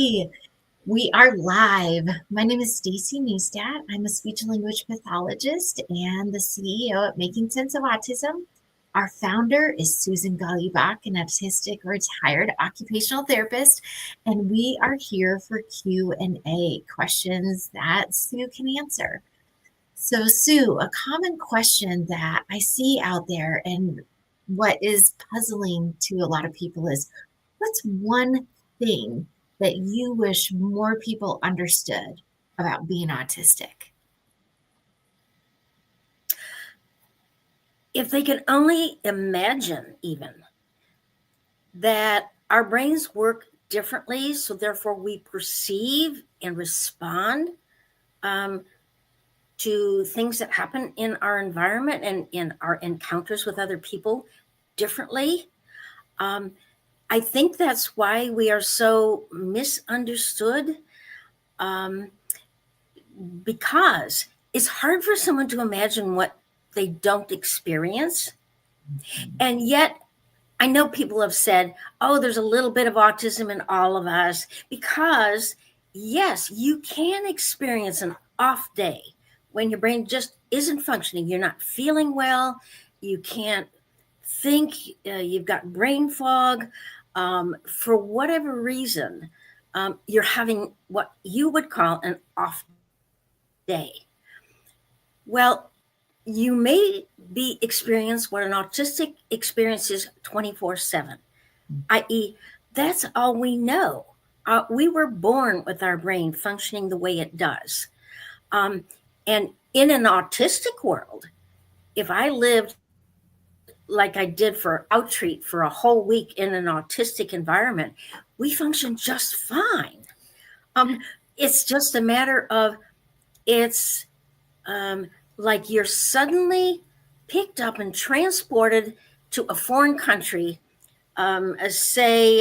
Hey, we are live. My name is Stacy Neustadt. I'm a speech and language pathologist and the CEO at Making Sense of Autism. Our founder is Susan Galibach, an autistic retired occupational therapist, and we are here for Q&A questions that Sue can answer. So, Sue, a common question that I see out there and what is puzzling to a lot of people is, what's one thing that you wish more people understood about being autistic? If they could only imagine even that our brains work differently, so therefore we perceive and respond um, to things that happen in our environment and in our encounters with other people differently. Um, I think that's why we are so misunderstood, um, because it's hard for someone to imagine what they don't experience. And yet, I know people have said, oh, there's a little bit of autism in all of us, because, yes, you can experience an off day when your brain just isn't functioning. You're not feeling well. You can't think. You've got brain fog. For whatever reason, you're having what you would call an off day. Well, you may be experience what an autistic experiences 24/7, i.e., that's all we know. We were born with our brain functioning the way it does. Um, and in an autistic world, if I lived like I did for Outtreat for a whole week in an autistic environment, we function just fine. Um, it's just a matter of it's um, like you're suddenly picked up and transported to a foreign country, say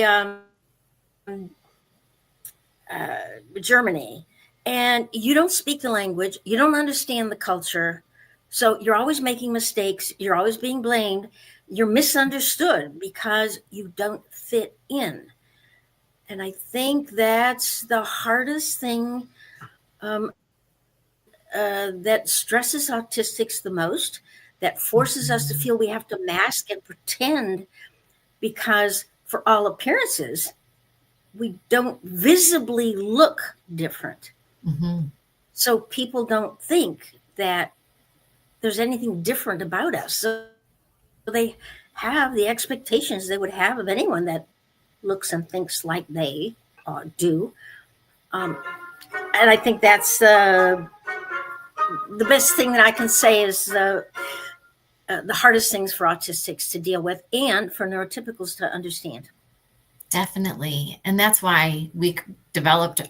Germany, and you don't speak the language, you don't understand the culture, so you're always making mistakes, you're always being blamed, you're misunderstood because you don't fit in. And I think that's the hardest thing, um, that stresses autistics the most, that forces us to feel we have to mask and pretend, because for all appearances, we don't visibly look different. Mm-hmm. So people don't think that there's anything different about us. So they have the expectations they would have of anyone that looks and thinks like they do. Um, and I think that's the best thing that I can say is the hardest things for autistics to deal with and for neurotypicals to understand. Definitely. And that's why we developed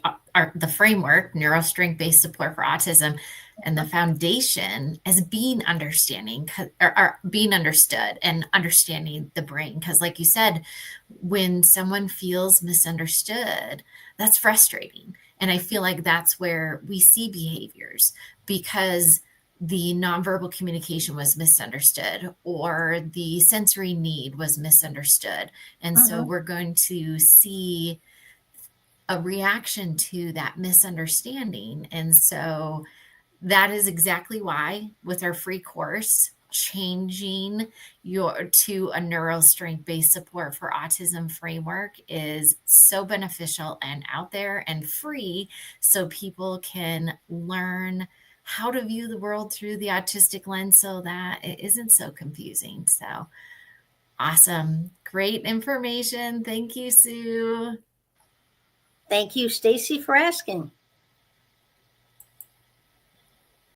the framework, neurostrength-based support for autism, and the foundation as being understanding or being understood and understanding the brain. Because, like you said, when someone feels misunderstood, that's frustrating. And I feel like that's where we see behaviors because the nonverbal communication was misunderstood or the sensory need was misunderstood. And so Uh-huh. we're going to see a reaction to that misunderstanding. And so that is exactly why, with our free course, changing your to a neural strength based support for autism framework is so beneficial and out there and free so people can learn how to view the world through the autistic lens so that it isn't so confusing. So awesome. Great information. Thank you, Sue. Thank you, Stacy, for asking.